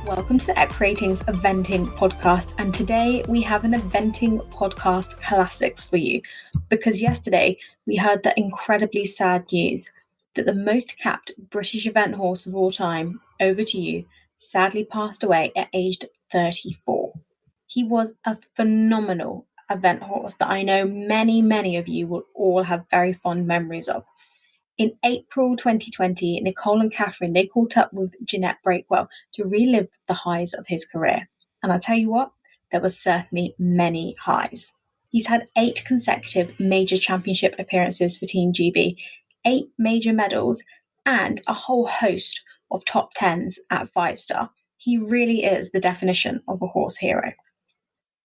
Welcome to the Ratings Eventing Podcast, and today we have an Eventing Podcast Classics for you, because yesterday we heard the incredibly sad news that the most capped British event horse of all time, Over To You, sadly passed away at aged 34. He was a phenomenal event horse that I know many of you will all have very fond memories of. In April 2020, Nicole and Catherine, they caught up with Jeanette Brakewell to relive the highs of his career. And I'll tell you what, there was certainly many highs. He's had 8 consecutive major championship appearances for Team GB, 8 major medals, and a whole host of top 10s at 5-star. He really is the definition of a horse hero.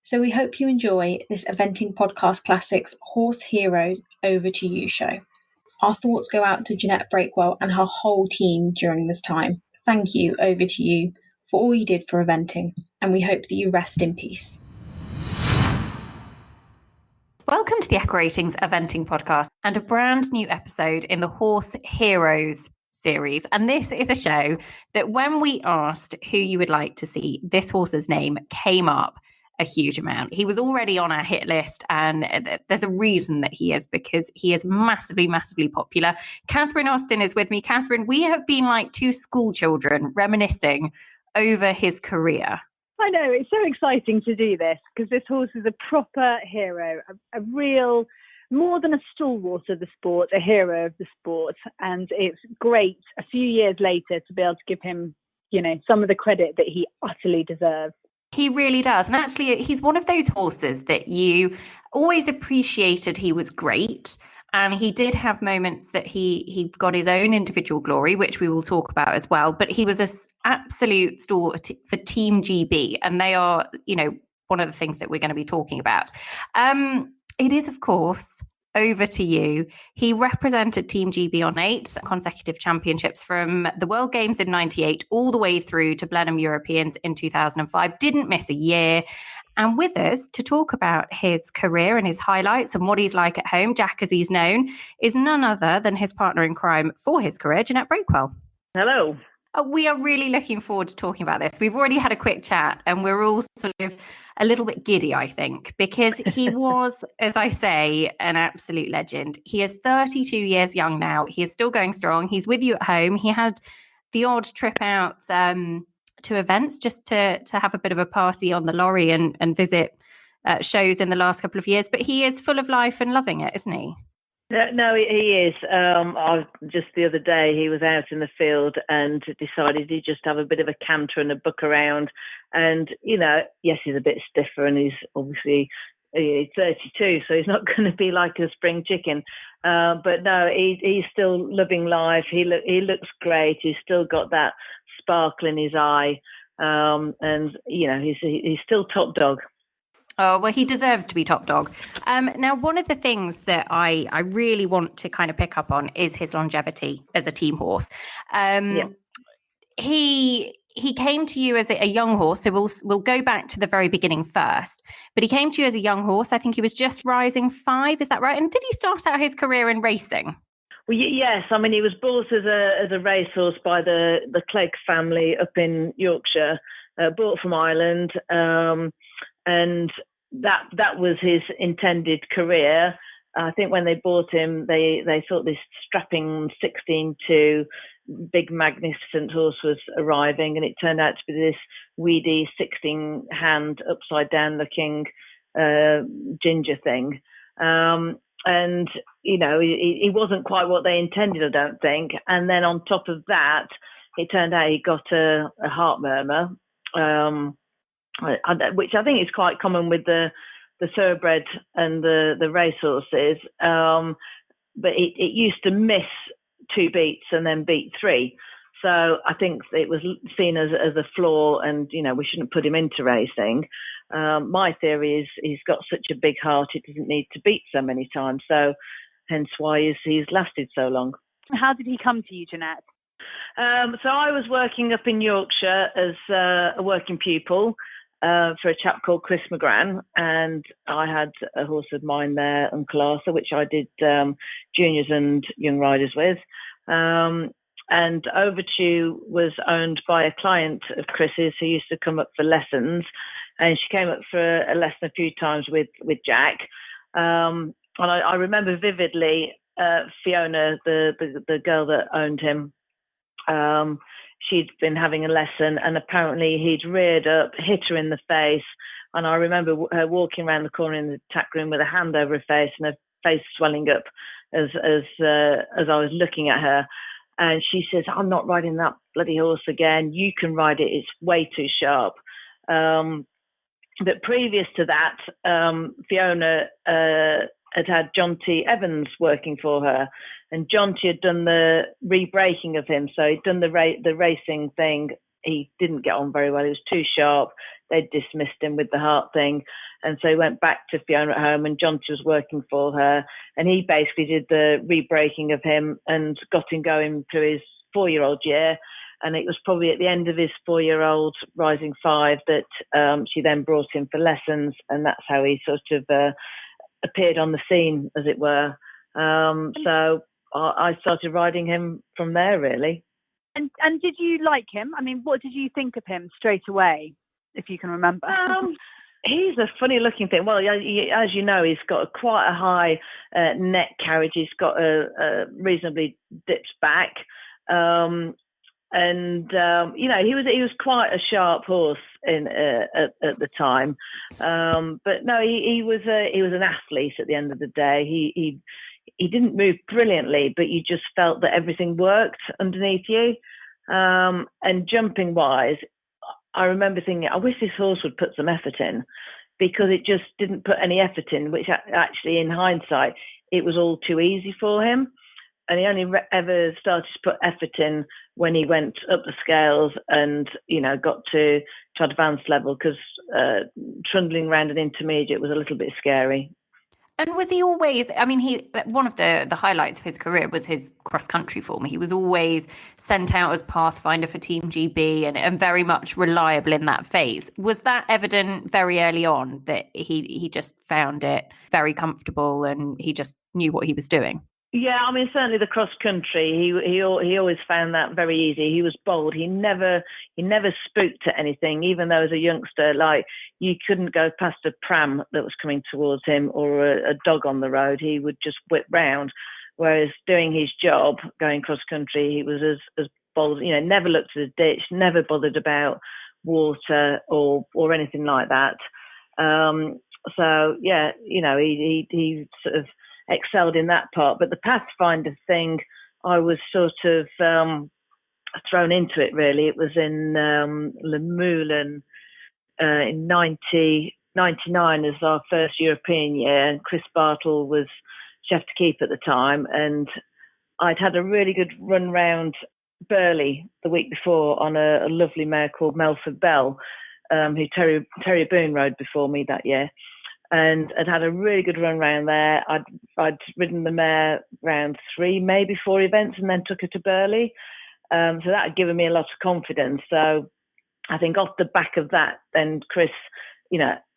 So we hope you enjoy this Eventing Podcast Classics Horse Hero Over To You show. Our thoughts go out to Jeanette Brakewell and her whole team during this time. Thank you, Over To You, for all you did for eventing, and we hope that you rest in peace. Welcome to the Ratings Eventing Podcast and a brand new episode in the Horse Heroes series. And this is a show that when we asked who you would like to see, this horse's name came up a huge amount. He was already on our hit list, and there's a reason that he is, because he is massively popular. Catherine Austin is with me. Catherine, we have been like two school children reminiscing over his career. I know, it's so exciting to do this because this horse is a proper hero, a real, more than a stalwart of the sport, a hero of the sport. And it's great a few years later to be able to give him, some of the credit that he utterly deserves. He really does. And actually, he's one of those horses that you always appreciated. He was great. And he did have moments that he got his own individual glory, which we will talk about as well. But he was an absolute stalwart for Team GB. And they are, one of the things that we're going to be talking about. It is, of course, Over To You. He represented Team GB on 8 consecutive championships, from the World Games in 98 all the way through to Blenheim Europeans in 2005. Didn't miss a year. And with us to talk about his career and his highlights and what he's like at home, Jack as he's known, is none other than his partner in crime for his career, Jeanette Brakewell. Hello. We are really looking forward to talking about this. We've already had a quick chat and we're all sort of a little bit giddy, I think, because he was, as I say, an absolute legend. He is 32 years young now. He is still going strong. He's with you at home. He had the odd trip out to events just to have a bit of a party on the lorry and visit shows in the last couple of years. But he is full of life and loving it, isn't he? No, he is. Just the other day, he was out in the field and decided he'd just have a bit of a canter and a buck around. And, yes, he's a bit stiffer and he's obviously 32, so he's not going to be like a spring chicken. But no, he's still loving life. He looks great. He's still got that sparkle in his eye. And, he's still top dog. Oh, well, he deserves to be top dog. Now, one of the things that I really want to kind of pick up on is his longevity as a team horse. He came to you as a young horse, so we'll go back to the very beginning first. But he came to you as a young horse. I think he was just rising 5. Is that right? And did he start out his career in racing? Well, yes. I mean, he was bought as a racehorse by the Clegg family up in Yorkshire, bought from Ireland. And that was his intended career. I think when they bought him, they thought this strapping 16-2 big magnificent horse was arriving, and it turned out to be this weedy 16-hand upside down looking ginger thing. And he wasn't quite what they intended, I don't think. And then on top of that, it turned out he got a heart murmur. Which I think is quite common with the thoroughbred and the racehorses. But it used to miss 2 beats and then beat 3. So I think it was seen as a flaw, and, we shouldn't put him into racing. My theory is he's got such a big heart, he doesn't need to beat so many times. So hence why he's lasted so long. How did he come to you, Jeanette? So I was working up in Yorkshire as a working pupil for a chap called Chris McGran, and I had a horse of mine there, Uncle Arthur, which I did juniors and young riders with. and Overture was owned by a client of Chris's who used to come up for lessons, and she came up for a lesson a few times with Jack. And I remember vividly Fiona, the girl that owned him. She'd been having a lesson, and apparently he'd reared up, hit her in the face. And I remember her walking around the corner in the tack room with a hand over her face and her face swelling up as I was looking at her. And she says, "I'm not riding that bloody horse again. You can ride it. It's way too sharp." But previous to that, Fiona had John T. Evans working for her, and John T. had done the re-braking of him. So he'd done the racing thing. He didn't get on very well. He was too sharp. They'd dismissed him with the heart thing. And so he went back to Fiona at home, and John T. was working for her. And he basically did the re-braking of him and got him going through his 4-year-old year. And it was probably at the end of his 4-year-old Rising 5 that she then brought him for lessons. And that's how he sort of appeared on the scene, as it were. So I started riding him from there, really. And did you like him? I mean, what did you think of him straight away, if you can remember? He's a funny looking thing. Well, as you know, he's got quite a high neck carriage. He's got a reasonably dipped back. He was quite a sharp horse at the time. But no, he was an athlete at the end of the day. He didn't move brilliantly, but you just felt that everything worked underneath you. And jumping wise, I remember thinking, I wish this horse would put some effort in, because it just didn't put any effort in, which actually in hindsight, it was all too easy for him. And he only ever started to put effort in when he went up the scales and, got to advanced level, because trundling around an intermediate was a little bit scary. And was he always, one of the highlights of his career was his cross-country form. He was always sent out as pathfinder for Team GB and very much reliable in that phase. Was that evident very early on, that he just found it very comfortable and he just knew what he was doing? Yeah, certainly the cross country, he always found that very easy. He was bold. He never spooked at anything, even though as a youngster, like, you couldn't go past a pram that was coming towards him or a dog on the road. He would just whip round. Whereas doing his job, going cross country, he was as bold. Never looked at a ditch, never bothered about water or anything like that. So yeah, he sort of excelled in that part. But the pathfinder thing, I was sort of thrown into it, really. It was in Le Moulin in 1999 as our first European year, and Chris Bartle was chef de keep at the time, and I'd had a really good run round Burley the week before on a lovely mare called Melford Bell, who Terry Boone rode before me that year. And I'd had a really good run round there. I'd ridden the mare round 3, maybe 4 events, and then took her to Burley. So that had given me a lot of confidence. So I think off the back of that, then Chris,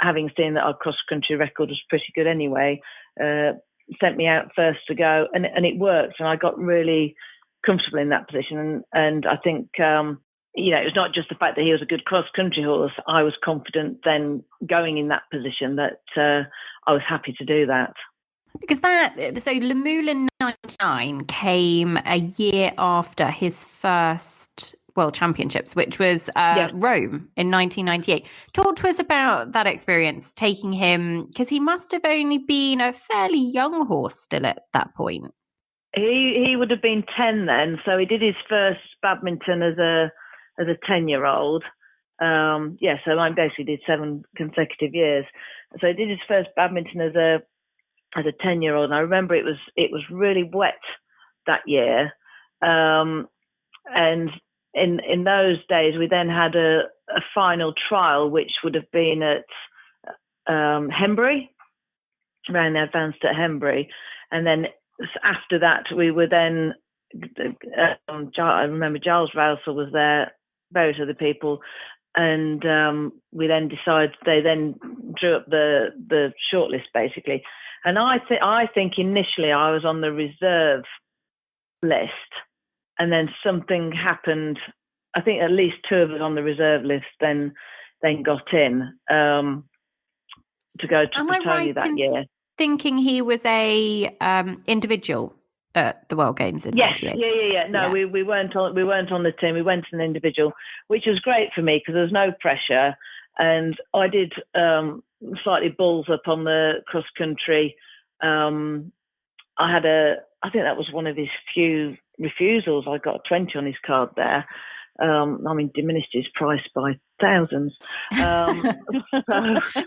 having seen that our cross-country record was pretty good anyway, sent me out first to go, and it worked. And I got really comfortable in that position. And I think... it was not just the fact that he was a good cross-country horse. I was confident then going in that position that I was happy to do that. Because so Le Moulin 99 came a year after his first World Championships, which was Rome in 1998. Talk to us about that experience, taking him, because he must have only been a fairly young horse still at that point. He would have been 10 then, so he did his first badminton as a 10-year-old. So I basically did 7 consecutive years. So he did his first badminton as a 10-year-old, and I remember it was really wet that year. And in those days, we then had a final trial, which would have been at Hembury, around the advanced at Hembury, and then after that we were then. I remember Giles Rousel was there, various other people, and we then decided, they then drew up the shortlist basically. And I think initially I was on the reserve list, and then something happened. I think at least 2 of us on the reserve list then got in to go to Pretoria that year. Thinking he was a individual at the World Games in 98. Yeah. No, yeah. We weren't on the team. We went as an individual, which was great for me because there was no pressure, and I did slightly balls up on the cross country. I think that was one of his few refusals. I got a 20 on his card there. Diminished his price by thousands.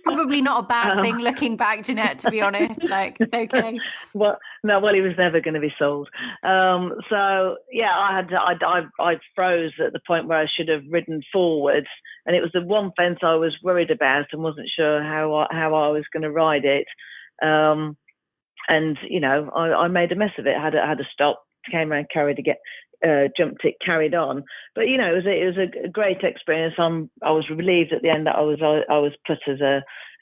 Probably not a bad thing looking back, Jeanette, to be honest. Like, it's okay. Well, he was never going to be sold. I froze at the point where I should have ridden forwards, and it was the one fence I was worried about and wasn't sure how I was going to ride it. I made a mess of it. I had to stop, came around, jumped it, carried on. But it was a great experience. I was relieved at the end that I was put as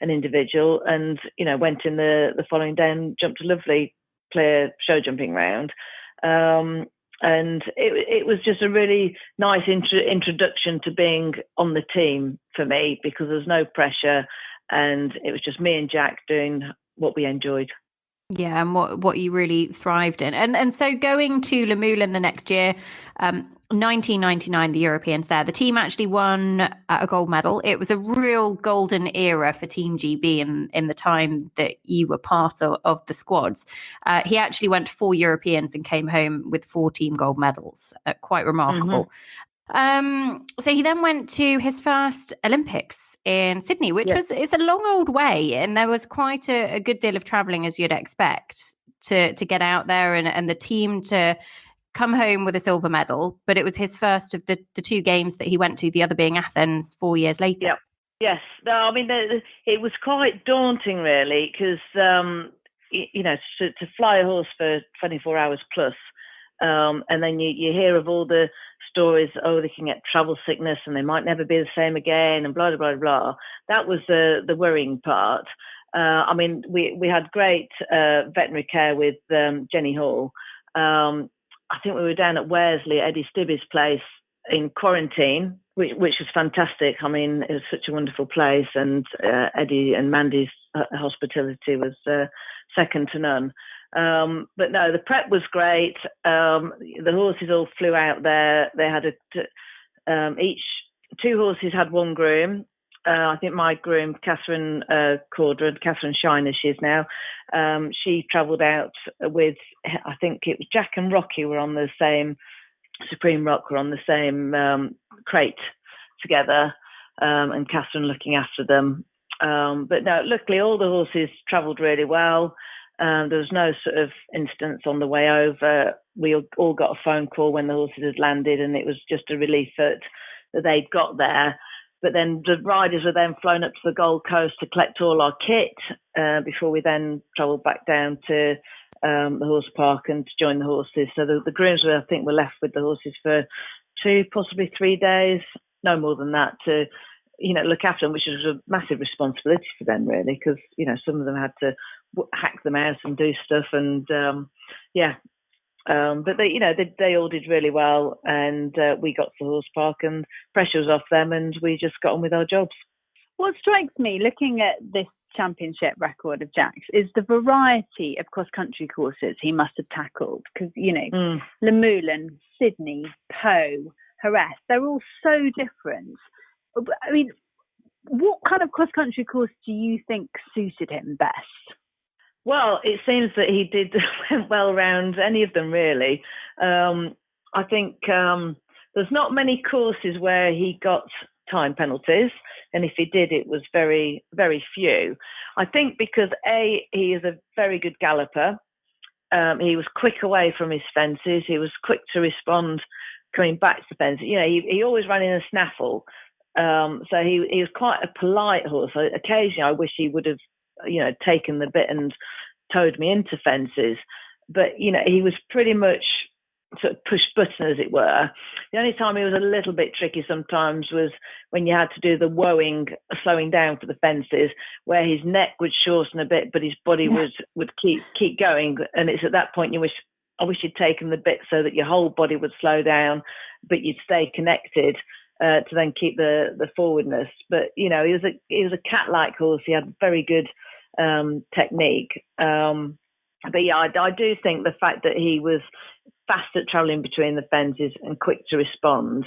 an individual, and went in the following day and jumped a lovely clear show jumping round. And it was just a really nice introduction to being on the team for me, because there's no pressure, and it was just me and Jack doing what we enjoyed. Yeah, and what you really thrived in. And so going to Le Moulin the next year, 1999, the Europeans there, the team actually won a gold medal. It was a real golden era for Team GB in the time that you were part of the squads. He actually went to 4 Europeans and came home with 4 team gold medals. Quite remarkable. Mm-hmm. So he then went to his first Olympics in Sydney, which it's a long old way, and there was quite a good deal of traveling, as you'd expect, to get out there and the team to come home with a silver medal. But it was his first of the 2 games that he went to, the other being Athens 4 years later. Yeah. Yes. No, it was quite daunting, really, because to fly a horse for 24 hours plus, and then you hear of all the stories, they can get travel sickness and they might never be the same again, and blah, blah, blah, blah. That was the worrying part. We had great veterinary care with Jenny Hall. I think we were down at Worsley, Eddie Stibby's place, in quarantine, which was fantastic. It was such a wonderful place, and Eddie and Mandy's hospitality was second to none. But no, the prep was great. The horses all flew out there. They had each 2 horses had 1 groom. I think my groom, Catherine Catherine Shiner, she is now. She travelled out with, I think it was Jack and Rocky were on the same, Supreme Rock were on the same crate together, and Catherine looking after them. But no, luckily all the horses travelled really well. There was no sort of incidents on the way over. We all got a phone call when the horses had landed, and it was just a relief that they'd got there. But then the riders were then flown up to the Gold Coast to collect all our kit before we then travelled back down to the horse park and to join the horses. So the grooms were left with the horses for 2, possibly 3 days, no more than that, to look after them, which was a massive responsibility for them, really, because some of them had to hack them out and do stuff, and but they all did really well, and we got to the horse park and pressure was off them, and we just got on with our jobs. What strikes me looking at this championship record of Jack's is the variety of cross-country courses he must have tackled, because Le Moulin, Sydney, Po, Jerez, they're all so different. What kind of cross-country course do you think suited him best? Well, it seems that he went well around any of them, really. I think there's not many courses where he got time penalties, and if he did, it was very, very few. I think because he is a very good galloper. He was quick away from his fences. He was quick to respond coming back to the fence. He always ran in a snaffle. So he was quite a polite horse. So occasionally I wish he would have, taken the bit and towed me into fences. But, he was pretty much sort of push button, as it were. The only time he was a little bit tricky sometimes was when you had to do the woeing, slowing down for the fences, where his neck would shorten a bit, but his body would keep going. And it's at that point you wish, I wish you'd taken the bit so that your whole body would slow down, but you'd stay connected to then keep the forwardness. But he was a cat-like horse. He had very good technique. But yeah, I do think the fact that he was fast at travelling between the fences and quick to respond,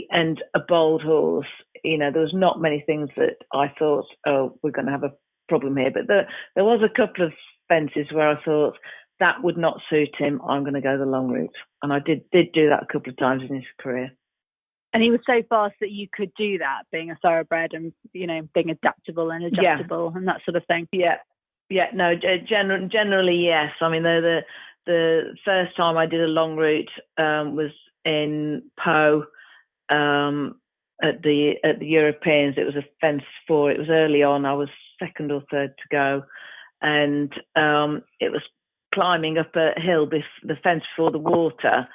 and a bold horse. There was not many things that I thought, oh, we're going to have a problem here. But there was a couple of fences where I thought that would not suit him. I'm going to go the long route, and I did do that a couple of times in his career. And he was so fast that you could do that, being a thoroughbred and being adaptable and adjustable and that sort of thing. Yeah. No, generally yes. I mean, the first time I did a long route was in Po. At the Europeans, it was a fence 4. It was early on. I was second or third to go, and it was climbing up a hill, the fence before the water,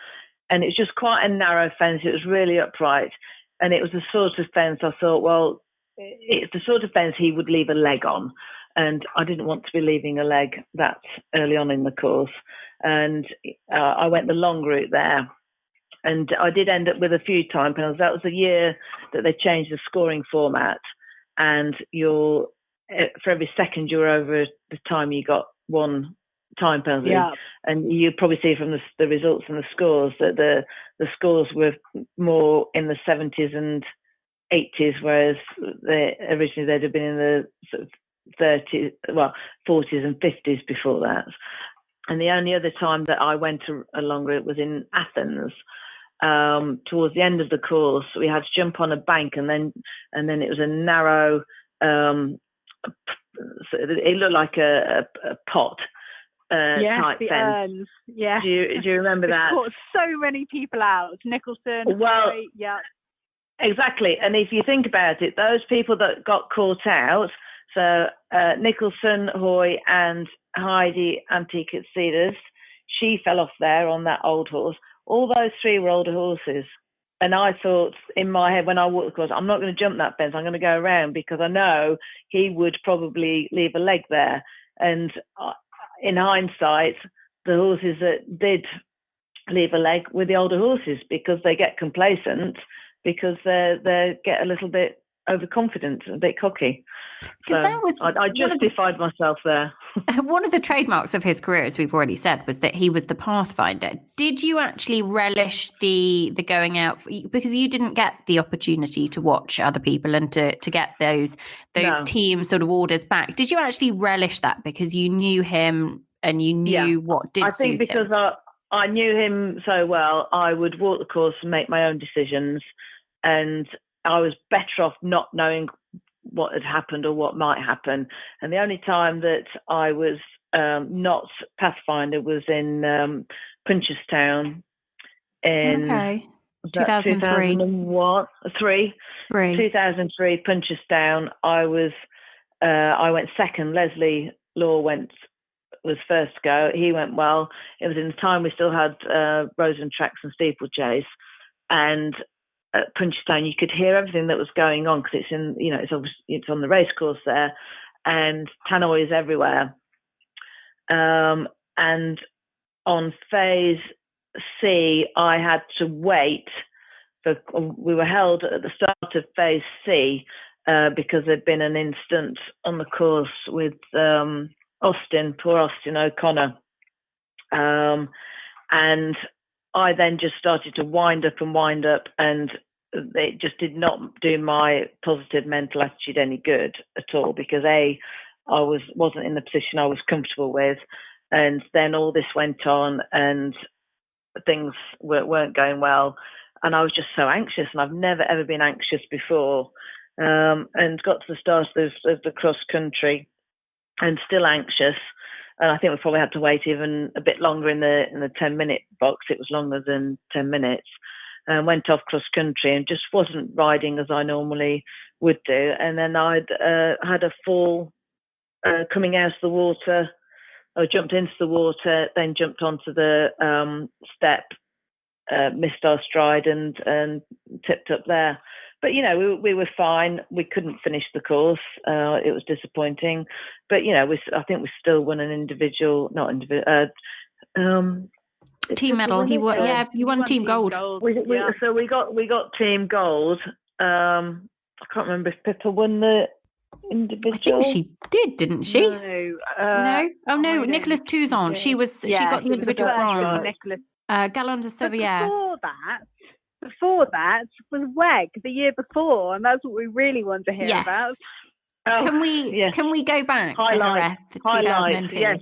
and it was just quite a narrow fence. It was really upright, and it was the sort of fence I thought, well, it's the sort of fence he would leave a leg on, and I didn't want to be leaving a leg that early on in the course, and I went the long route there. And I did end up with a few time penalties. That was the year that they changed the scoring format, and for every second you were over the time, you got 1 time penalty. Yeah. And you probably see from the results and the scores that the scores were more in the 70s and 80s, whereas originally they'd have been in the sort of 40s and 50s before that. And the only other time that I went a long route was in Athens. Towards the end of the course, we had to jump on a bank, and then it was a narrow. It looked like a pot type fence. Urns. Yeah. Do you remember that? Caught so many people out. Nicholson. Well, Hoy, yeah. Exactly. And if you think about it, those people that got caught out, so Nicholson, Hoy, and Heidi Antiquitas, she fell off there on that old horse. All those 3 were older horses. And I thought in my head when I walked the course, I'm not going to jump that fence. I'm going to go around, because I know he would probably leave a leg there. And in hindsight, the horses that did leave a leg were the older horses, because they get complacent, because they get a little bit overconfident, a bit cocky. So I justified myself there. One of the trademarks of his career, as we've already said, was that he was the pathfinder. Did you actually relish the going out, because you didn't get the opportunity to watch other people and to get those team sort of orders back? Did you actually relish that because you knew him and you knew what did suit him? I think because I knew him so well, I would walk the course and make my own decisions, and I was better off not knowing what had happened or what might happen. And the only time that I was not pathfinder was in Punchestown in 2003. 2003 Punchestown. I went second. Leslie Law was first to go. He went well. It was in the time we still had Rosen tracks and steeplechase, and at Punchestown you could hear everything that was going on, because it's in, it's on the race course there, and tannoys everywhere. And on phase C, I had to wait we were held at the start of phase C because there'd been an incident on the course with poor Austin O'Connor. And I then just started to wind up, and it just did not do my positive mental attitude any good at all, because I wasn't in the position I was comfortable with, and then all this went on and things weren't going well, and I was just so anxious, and I've never ever been anxious before, and got to the start of the cross country and still anxious. And I think we probably had to wait even a bit longer in the 10-minute box. It was longer than 10 minutes. Went off cross country and just wasn't riding as I normally would do. And then I'd had a fall coming out of the water. I jumped into the water, then jumped onto the step, missed our stride and tipped up there. But, we were fine. We couldn't finish the course. It was disappointing. But, I think we still won an team medal. He won. Yeah, you won team gold. So we got team gold. I can't remember if Pippa won the individual. I think she did, didn't she? No. No. Oh no, Nicholas Touzon. She got the individual bronze. Galon de Sauvière. Before that was WEG the year before, and that's what we really want to hear about. Oh, can we go back to Jerez 2002? Yes.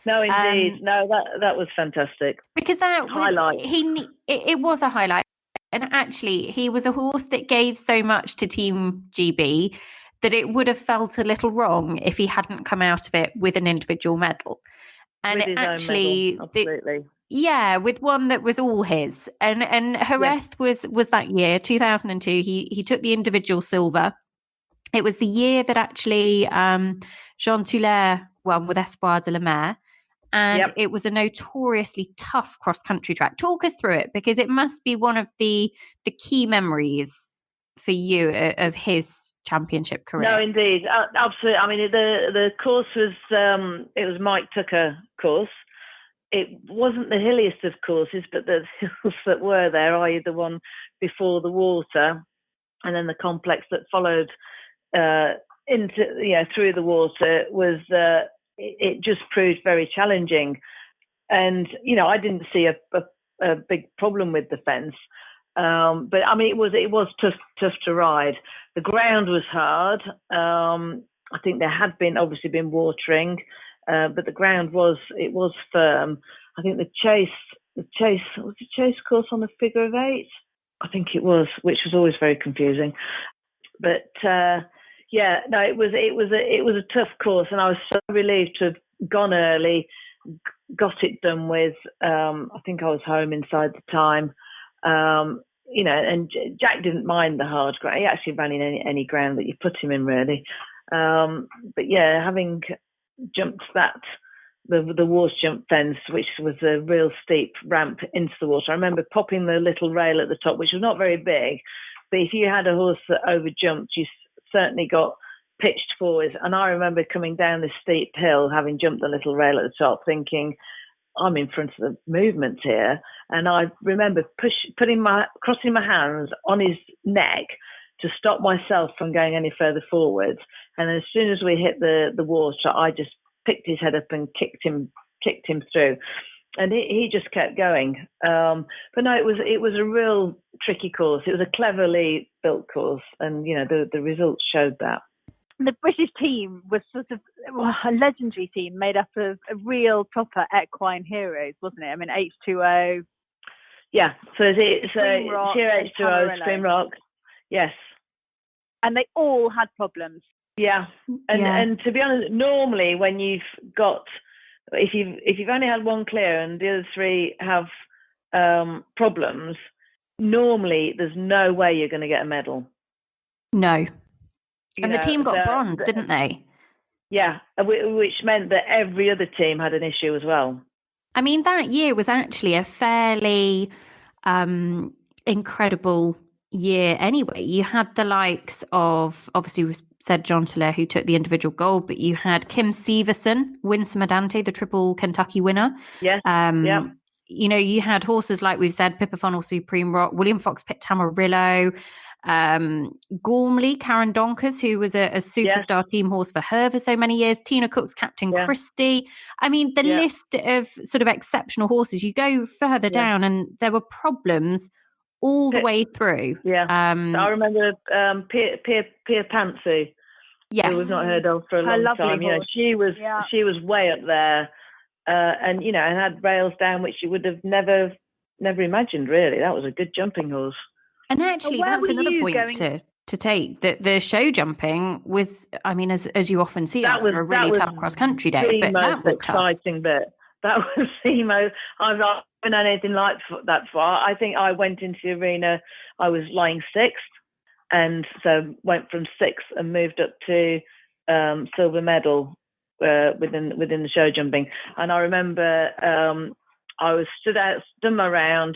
No, indeed. That was fantastic. Because that was it was a highlight. And actually, he was a horse that gave so much to Team GB that it would have felt a little wrong if he hadn't come out of it with an individual medal. And with his own medal, absolutely. With one that was all his. And Jerez was that year, 2002. He took the individual silver. It was the year that actually Jean Toulaire won with Espoir de la Mer. And it was a notoriously tough cross-country track. Talk us through it, because it must be one of the key memories for you of his championship career. No, indeed. Absolutely. I mean, the course was, it was Mike Tucker course. It wasn't the hilliest of courses, but the hills that were there, i.e. the one before the water, and then the complex that followed through the water was... It just proved very challenging, and I didn't see a big problem with the fence, but I mean it was tough to ride. The ground was hard. I think there had obviously been watering, but the ground was firm. I think the chase was the chase course on the figure of 8. I think it was, which was always very confusing, but. It was a tough course, and I was so relieved to have gone early, got it done with. I think I was home inside the time, and Jack didn't mind the hard ground. He actually ran in any ground that you put him in, really. Having jumped the water jump fence, which was a real steep ramp into the water. I remember popping the little rail at the top, which was not very big, but if you had a horse that overjumped, you certainly got pitched forwards. And I remember coming down this steep hill, having jumped the little rail at the top, thinking, I'm in front of the movement here. And I remember crossing my hands on his neck to stop myself from going any further forwards. And as soon as we hit the water, I just picked his head up and kicked him through. And he just kept going. But no, it was a real tricky course. It was a cleverly built course, and the results showed that. The British team was sort of a legendary team made up of real proper equine heroes, wasn't it? I mean, H2O. Yeah, so it's H2O, Scream Rock. Yes. And they all had problems. Yeah. And to be honest, normally when you've got... If you've only had one clear and the other 3 have problems, normally there's no way you're going to get a medal. No. And the team got bronze, didn't they? Yeah, which meant that every other team had an issue as well. I mean, that year was actually a fairly incredible year anyway. You had the likes of, obviously we said John Toulaire, who took the individual gold, but you had Kim Severson, Winsome Adante, the triple Kentucky winner. Yes. You had horses like we've said, Pippa Funnel, Supreme Rock, William Fox Pitt Tamarillo, Gormley, Karen Donkers, who was a superstar team horse for her for so many years, Tina Cook's Captain Christie. I mean, the list of sort of exceptional horses, you go further down and there were problems all the way through. Yeah. I remember Pia Pantsu, who we've not heard of for a long time. She was way up there, and had rails down which you would have never imagined. Really, that was a good jumping horse. And actually, that's another point to take. That the show jumping was, I mean, as you often see after a really tough cross country day, but that was exciting bit. That was the most. I've not known anything like that far. I think I went into the arena. I was lying 6th, and so went from 6th and moved up to silver medal within the show jumping. And I remember I was done my round.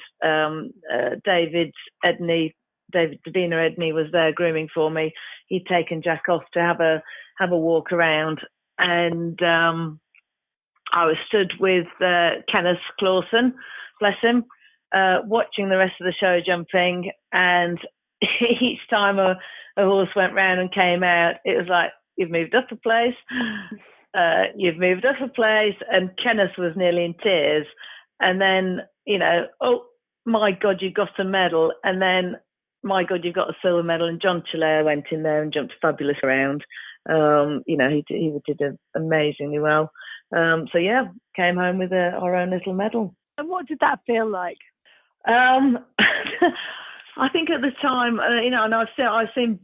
David Davina Edney was there grooming for me. He'd taken Jack off to have a walk around, and I was stood with Kenneth Clausen, bless him, watching the rest of the show jumping, and each time a horse went round and came out, it was like, you've moved up a place, you've moved up a place, and Kenneth was nearly in tears. And then, oh my God, you got a medal. And then, my God, you've got a silver medal. And John Chilere went in there and jumped fabulous around. He did amazingly well. So yeah, came home with our own little medal. And what did that feel like? I think at the time, and I've seen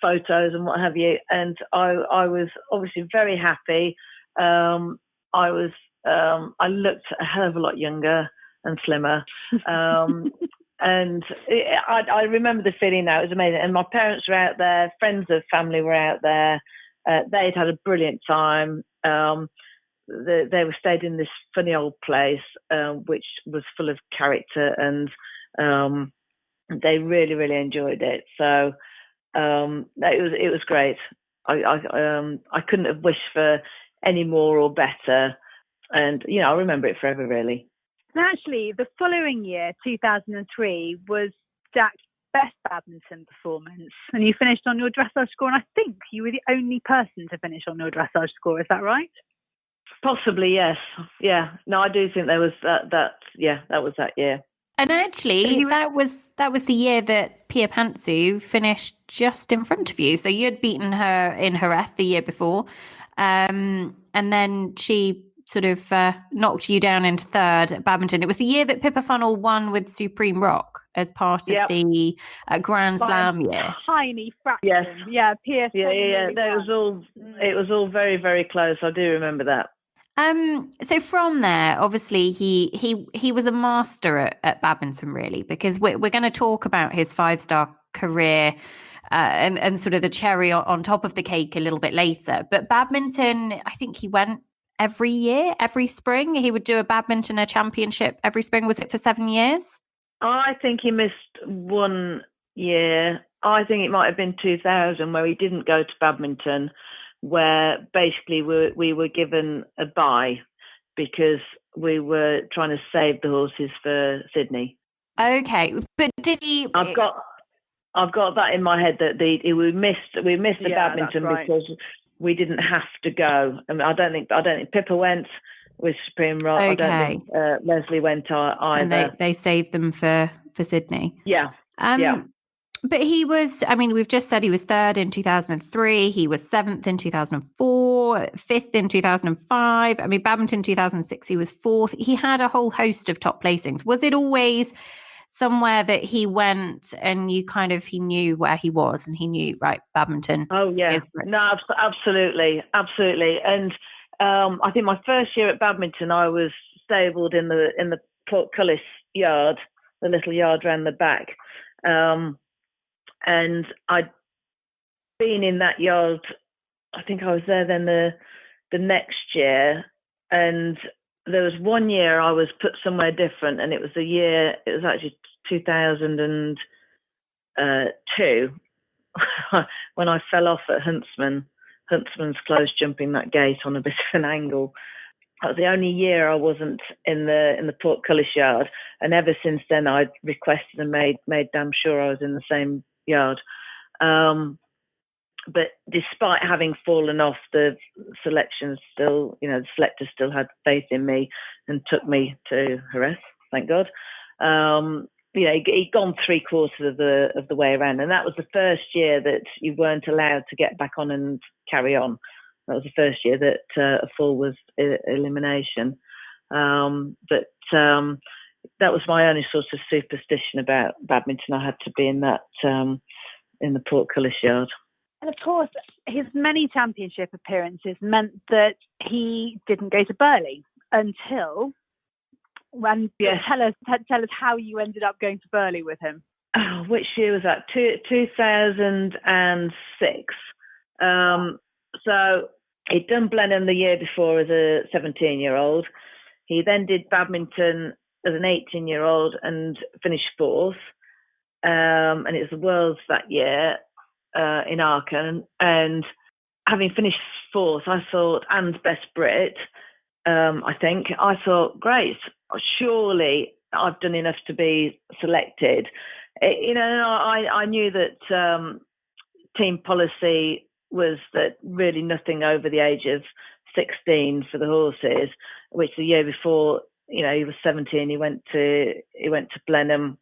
photos and what have you, and I was obviously very happy. I looked a hell of a lot younger and slimmer, and I remember the feeling now. It was amazing. And my parents were out there, friends of family were out there. They'd had a brilliant time. They were stayed in this funny old place, which was full of character, and they really, really enjoyed it. So it was great. I couldn't have wished for any more or better, and I'll remember it forever, really. And actually, the following year, 2003, was Jack's best badminton performance, and you finished on your dressage score. And I think you were the only person to finish on your dressage score. Is that right? Possibly, yes. Yeah. No, I do think there was that. That was that year. And actually, that was the year that Pia Pantsu finished just in front of you. So you'd beaten her in Jerez the year before, and then she sort of knocked you down into third at badminton. It was the year that Pippa Funnell won with Supreme Rock as part of the Grand Slam year. Tiny fraction. Yes. Yeah, Pia. Yeah. It was all very, very close. I do remember that. So from there, obviously he was a master at badminton, really, because we're going to talk about his 5-star career and sort of the cherry on top of the cake a little bit later. But badminton, I think he went every year, every spring. He would do a championship every spring. Was it for 7 years? I think he missed 1 year. I think it might have been 2000 where he didn't go to badminton, where basically we were given a bye because we were trying to save the horses for Sydney. Okay, but did he? I've got that in my head that we missed the badminton because we didn't have to go. I mean, I don't think Pippa went with Supreme Rock. Okay. I don't think Leslie went either. And they saved them for Sydney. Yeah. But he was, I mean, we've just said he was third in 2003. He was seventh in 2004, fifth in 2005. I mean, badminton 2006, he was fourth. He had a whole host of top placings. Was it always somewhere that he went and he knew where he was and he knew, right, badminton? Oh, yeah. No, absolutely. And I think my first year at badminton, I was stabled in the Portcullis yard, the little yard round the back. And I'd been in that yard, I think I was there then the next year. And there was 1 year I was put somewhere different. And it was actually 2002 when I fell off at Huntsman. Huntsman's closed jumping that gate on a bit of an angle. That was the only year I wasn't in the Portcullis yard. And ever since then, I'd requested and made damn sure I was in the same yard. But despite having fallen off, the selection still, the selector still had faith in me and took me to Jerez, thank God. He'd gone 3/4 of the way around, and that was the first year that you weren't allowed to get back on and carry on. That was the first year that a fall was elimination. But that was my only sort of superstition about badminton. I had to be in that in the Portcullis yard. And of course, his many championship appearances meant that he didn't go to Burghley until when. Yes. Tell us how you ended up going to Burghley with him. Oh, which year was that? 2006. So he'd done Blenheim the year before as a 17-year-old. He then did badminton as an 18-year-old and finished fourth. And it was the Worlds that year in Aachen. And having finished fourth, I thought, and Best Brit, I think. I thought, great, surely I've done enough to be selected. I knew that team policy was that really nothing over the age of 16 for the horses, which the year before, he was 17, he went to Blenheim.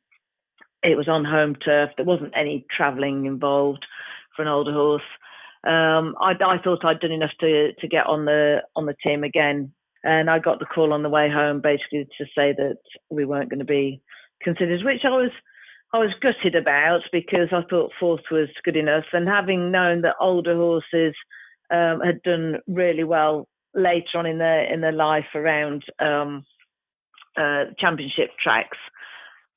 It was on home turf. There wasn't any travelling involved for an older horse. I thought I'd done enough to get on the team again, and I got the call on the way home basically to say that we weren't going to be considered, which I was gutted about, because I thought fourth was good enough, and having known that older horses had done really well later on in their life around championship tracks.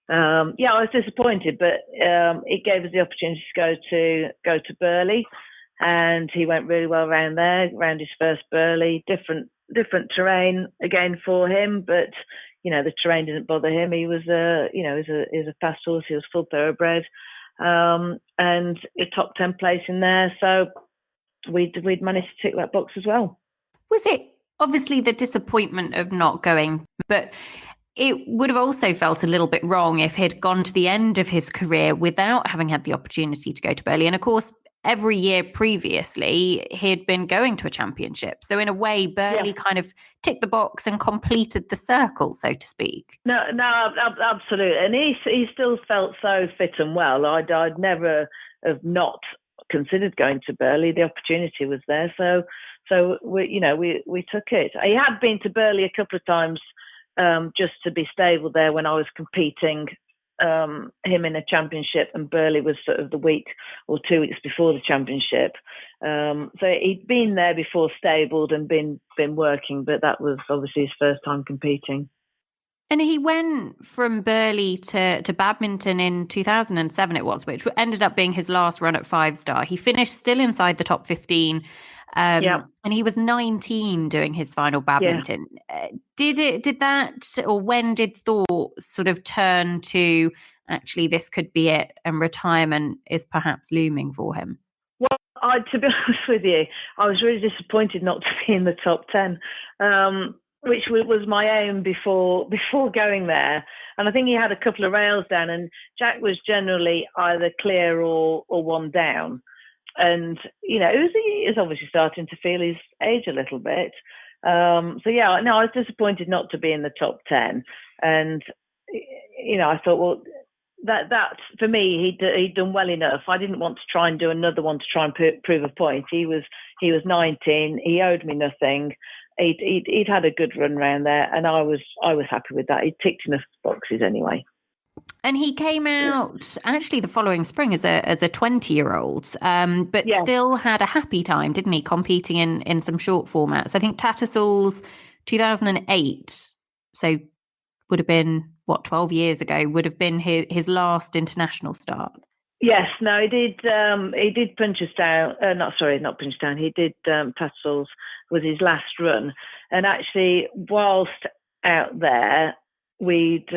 I was disappointed, but it gave us the opportunity to go to Burghley, and he went really well around there, around his first Burghley. Different terrain again for him, but the terrain didn't bother him. He was he was a fast horse. He was full thoroughbred, and a top 10 place in there. So we'd managed to tick that box as well. Was it obviously the disappointment of not going, but it would have also felt a little bit wrong if he'd gone to the end of his career without having had the opportunity to go to Burghley. And of course, every year previously, he'd been going to a championship. So in a way, Burghley kind of ticked the box and completed the circle, so to speak. No, absolutely. And he still felt so fit and well. I'd never have not considered going to Burghley. The opportunity was there. So we took it. He had been to Burghley a couple of times just to be stable there when I was competing him in a championship, and Burghley was sort of the week or 2 weeks before the championship. So he'd been there before, stabled and been working, but that was obviously his first time competing. And he went from Burghley to badminton in 2007 it was, which ended up being his last run at 5-star. He finished still inside the top 15. And he was 19 doing his final badminton. Did that, or when did thoughts sort of turn to actually this could be it and retirement is perhaps looming for him? Well, to be honest with you, I was really disappointed not to be in the top 10, which was my aim before going there. And I think he had a couple of rails down, and Jack was generally either clear or one down. And, he was obviously starting to feel his age a little bit. I was disappointed not to be in the top 10. And, I thought, well, that for me, he'd done well enough. I didn't want to try and do another one to try and prove a point. He was 19. He owed me nothing. He'd had a good run around there, and I was happy with that. He ticked enough boxes anyway. And he came out actually the following spring as a 20-year-old, but still had a happy time, didn't he? Competing in some short formats. I think Tattersalls 2008, so would have been 12 years ago, would have been his last international start. Yes, no, he did Punchestown. Not Punchestown. He did Tattersalls was his last run, and actually, whilst out there, we'd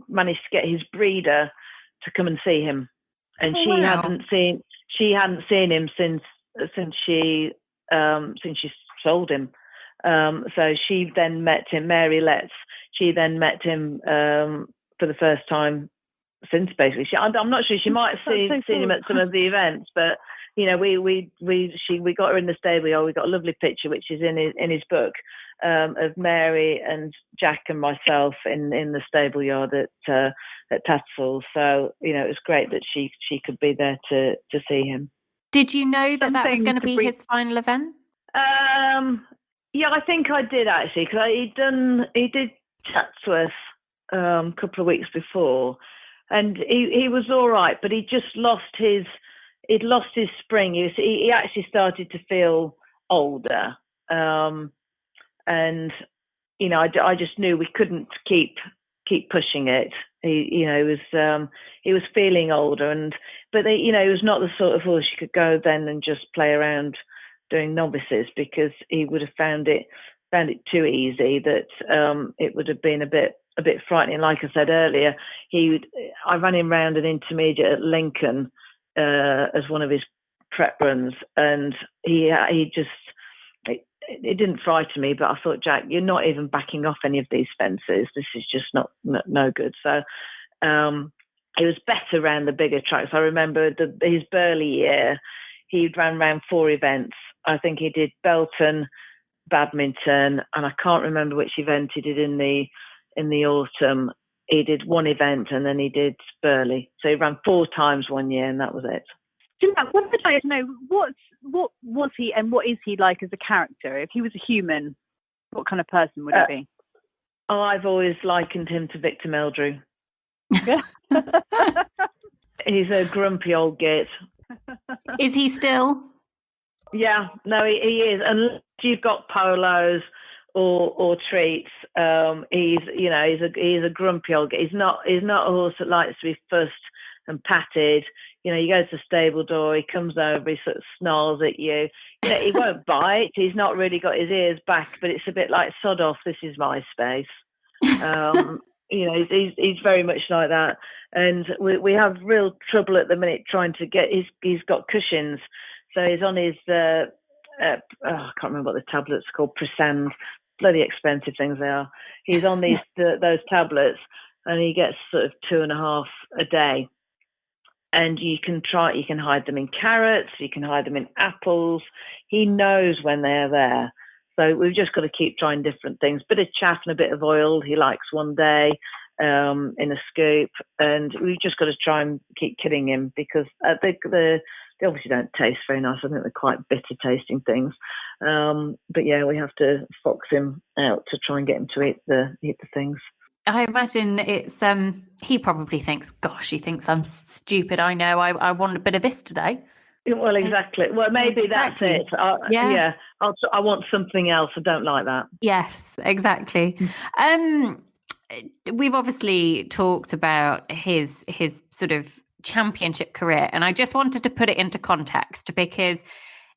managed to get his breeder to come and see him, and she hadn't seen him since she sold him. So she then met him, Mary Letts. She then met him for the first time since, basically. I'm not sure, she might have seen him at some of the events, but we got her in the stable. We got a lovely picture, which is in his book, of Mary and Jack and myself in the stable yard at Tattersalls. So it was great that she could be there to see him. Did you know that was going to be his final event? I think I did, actually, because he did Chatsworth a couple of weeks before, and he was all right, but he just lost his spring. He actually started to feel older, and I just knew we couldn't keep pushing it. He was feeling older, but he was not the sort of horse you could go then and just play around doing novices, because he would have found it too easy. That it would have been a bit frightening. Like I said earlier, I ran him round an intermediate at Lincoln as one of his prep runs, and he just it didn't frighten me, but I thought, Jack, you're not even backing off any of these fences. This is just no good. So it was better around the bigger tracks. I remember his Burley year, he ran around 4 events. I think he did Belton, badminton, and I can't remember which event he did in the autumn. He did 1 event and then he did Burley. So he ran 4 times one year, and that was it. Jeanette, what I'd like to know, what was he and what is he like as a character? If he was a human, what kind of person would he be? I've always likened him to Victor Meldrew. He's a grumpy old git. Is he still? Yeah, no, he is. Unless you've got polos or treats, he's a grumpy old git. He's not a horse that likes to be fussed and patted. You know, you go to the stable door, he comes over, he sort of snarls at you. You know, he won't bite. He's not really got his ears back, but it's a bit like sod off. This is my space. You know, he's very much like that. And we have real trouble at the minute trying to get. He's got cushions, so he's on his. I can't remember what the tablets are called. Presand, bloody expensive things they are. He's on those tablets, and he gets sort of 2.5 a day. And you can hide them in carrots, you can hide them in apples. He knows when they're there. So we've just got to keep trying different things. Bit of chaff and a bit of oil he likes one day in a scoop. And we've just got to try and keep killing him because they obviously don't taste very nice. I think they're quite bitter tasting things. But yeah, we have to fox him out to try and get him to eat the things. I imagine it's he probably thinks, gosh, he thinks I'm stupid. I know I want a bit of this today. Well, exactly. Well, maybe exactly. That's it. Yeah. I want something else. I don't like that. Yes, exactly. We've obviously talked about his sort of championship career, and I just wanted to put it into context because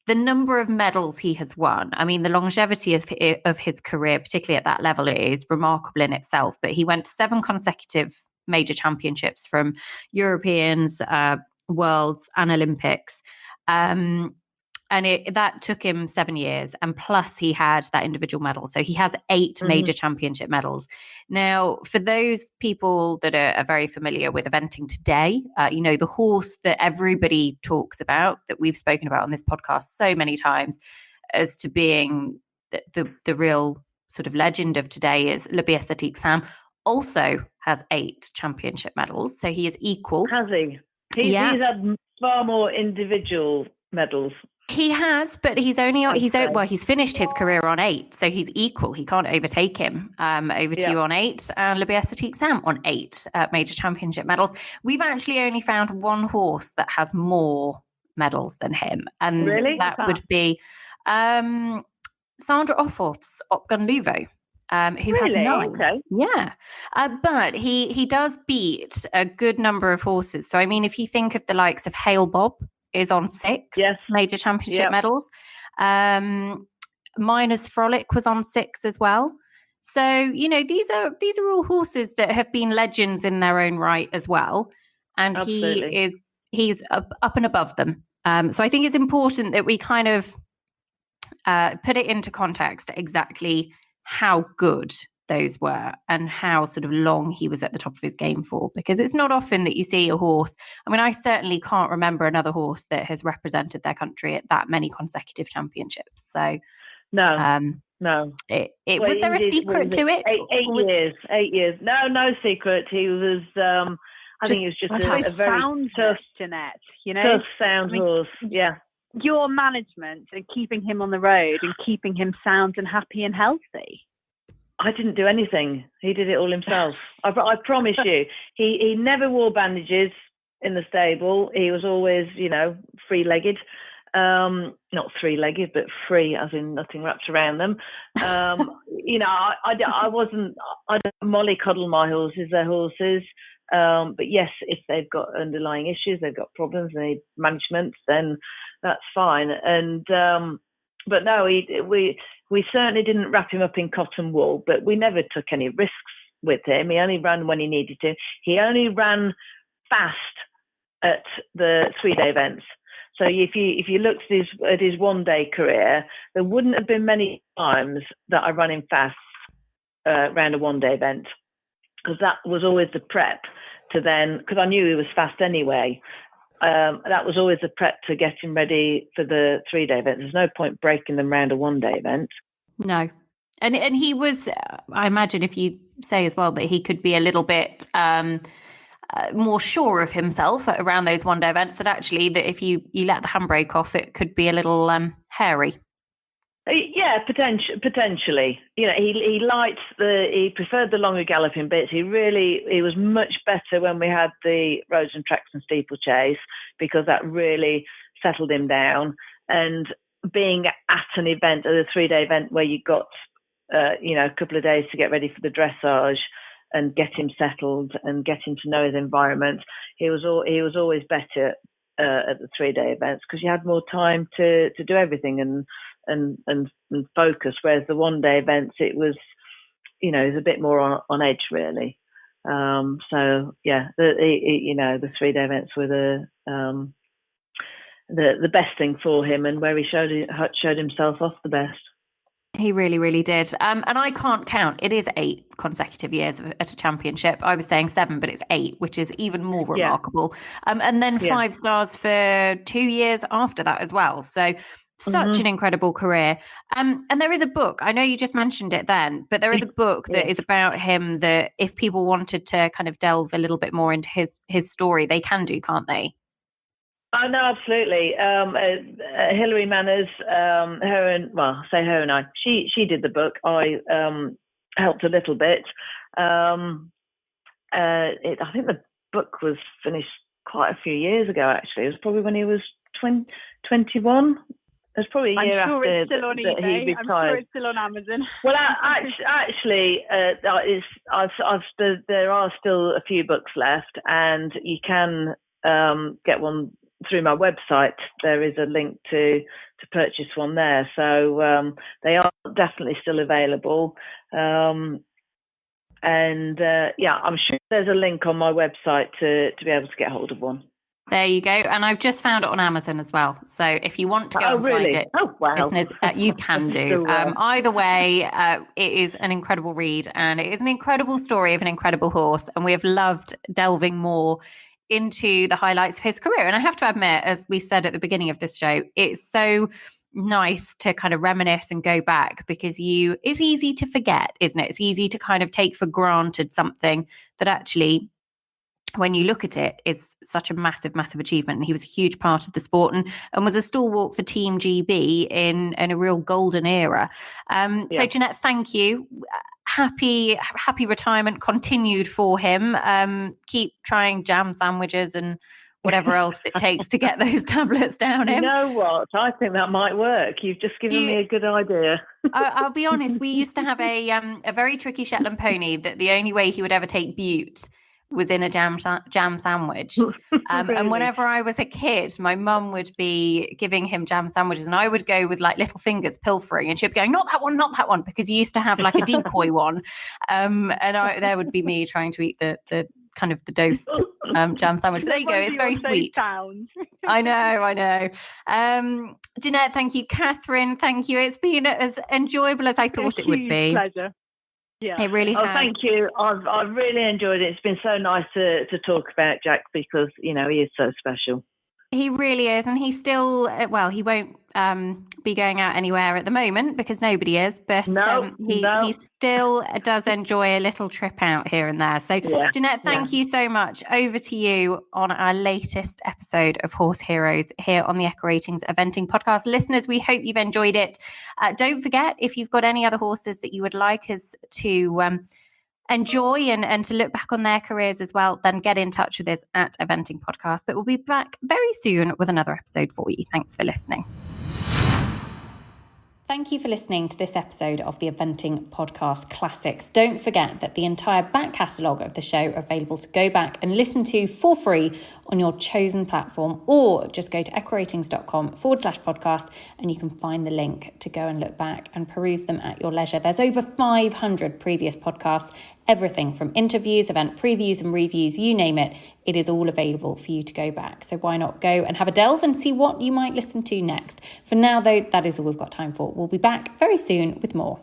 the number of medals he has won, I mean, the longevity of his career, particularly at that level, is remarkable in itself. But he went to 7 consecutive major championships from Europeans, Worlds and Olympics. And that took him 7 years. And plus he had that individual medal. So he has 8 major championship medals. Now, for those people that are very familiar with eventing today, you know, the horse that everybody talks about, that we've spoken about on this podcast so many times as to being the real sort of legend of today is Le Biestatique Sam, also has 8 championship medals. So he is equal. Has he? He's had far more individual medals. He has, but he's finished his career on 8, so he's equal. He can't overtake him. Over to you on 8, and Le Biestatique Sam on 8 major championship medals. We've actually only found one horse that has more medals than him, and that would be Sandra Offorth's Opgun Luvo. Who has 9. Okay. Yeah. But he does beat a good number of horses. So, I mean, if you think of the likes of Hale Bob is on 6 major championship medals. Miner's Frolic was on 6 as well. So, you know, these are all horses that have been legends in their own right as well. And he's up and above them. So I think it's important that we kind of put it into context exactly how good those were and how sort of long he was at the top of his game for, because it's not often that you see a horse. I mean, I certainly can't remember another horse that has represented their country at that many consecutive championships. So no. Was there a secret to it? 8 years. No secret. He was I think he was just a very tough, Jeanette, you know, tough sound horse. Yeah. Your management and keeping him on the road and keeping him sound and happy and healthy. I didn't do anything. He did it all himself. I promise you. He never wore bandages in the stable. He was always, you know, free-legged. Not three-legged, but free, as in nothing wrapped around them. You know, I don't mollycoddle my horses. They're horses. But yes, if they've got underlying issues, they've got problems, they need management, then that's fine. And but no, we certainly didn't wrap him up in cotton wool, but we never took any risks with him. He only ran when he needed to. He only ran fast at the 3-day events. So if you looked at his one-day career, there wouldn't have been many times that I run him fast around a one-day event, because that was always the prep to then, because I knew he was fast anyway. That was always the prep to get him ready for the 3-day event. There's no point breaking them around a one-day event. No. And he was, I imagine if you say as well that he could be a little bit more sure of himself around those one-day events, that actually that if you let the handbrake off, it could be a little hairy. Yeah, potentially. You know, he preferred the longer galloping bits. He was much better when we had the roads and tracks and steeplechase, because that really settled him down. And being at an event, at a 3-day event where you got a couple of days to get ready for the dressage and get him settled and get him to know his environment, he was always better at the 3-day events, because you had more time to do everything and focus. Whereas the one-day events, it was a bit more on edge really. So yeah, the 3-day events were the best thing for him, and where he showed himself off the best. He really, really did. And I can't count. It is 8 consecutive years at a championship. I was saying 7, but it's 8, which is even more remarkable. And then 5 stars for 2 years after that as well. So such an incredible career. And there is a book. I know you just mentioned it then, but there is a book that is about him that if people wanted to kind of delve a little bit more into his story, they can do, can't they? Oh, no, absolutely. Hilary Manners, her and I, she did the book. I helped a little bit. I think the book was finished quite a few years ago, actually. It was probably when he was 21. It was probably a year after it's still on eBay. He retired. I'm sure it's still on Amazon. Well, actually, there are still a few books left, and you can get one through my website. There is a link to purchase one there. So they are definitely still available. I'm sure there's a link on my website to be able to get hold of one. There you go. And I've just found it on Amazon as well. So if you want to go and find it, listeners, you can do. Either way, it is an incredible read, and it is an incredible story of an incredible horse. And we have loved delving more into the highlights of his career. And I have to admit, as we said at the beginning of this show, it's so nice to kind of reminisce and go back, because it's easy to forget, isn't it? It's easy to kind of take for granted something that actually, when you look at it, is such a massive, massive achievement. And he was a huge part of the sport and was a stalwart for Team GB in a real golden era. So Jeanette, thank you. Happy retirement continued for him. Keep trying jam sandwiches and whatever else it takes to get those tablets down him. You know what? I think that might work. You've just given me a good idea. I'll be honest. We used to have a very tricky Shetland pony that the only way he would ever take Butte was in a jam sandwich. Really? And whenever I was a kid, my mum would be giving him jam sandwiches, and I would go with like little fingers pilfering, and she'd be going, not that one, because he used to have like a decoy one. There would be me trying to eat the kind of the dosed jam sandwich. But there you go. It's very sweet. I know. Jeanette, thank you. Catherine, thank you. It's been as enjoyable as I thought it would be. Pleasure. Yeah, it really has. Thank you. I've really enjoyed it. It's been so nice to talk about Jack, because he is so special. He really is, and he still he won't be going out anywhere at the moment because nobody is, but he still does enjoy a little trip out here and there. So Jeanette, thank you so much. Over to you on our latest episode of Horse Heroes here on the Echo Ratings Eventing Podcast. Listeners, we hope you've enjoyed it. Don't forget, if you've got any other horses that you would like us to enjoy and to look back on their careers as well, then get in touch with us at Eventing Podcast. But we'll be back very soon with another episode for you. Thanks for listening. Thank you for listening to this episode of the Eventing Podcast Classics. Don't forget that the entire back catalogue of the show are available to go back and listen to for free on your chosen platform, or just go to echoratings.com/podcast and you can find the link to go and look back and peruse them at your leisure. There's over 500 previous podcasts, everything from interviews, event previews and reviews, you name it. It is all available for you to go back. So why not go and have a delve and see what you might listen to next? For now, though, that is all we've got time for. We'll be back very soon with more.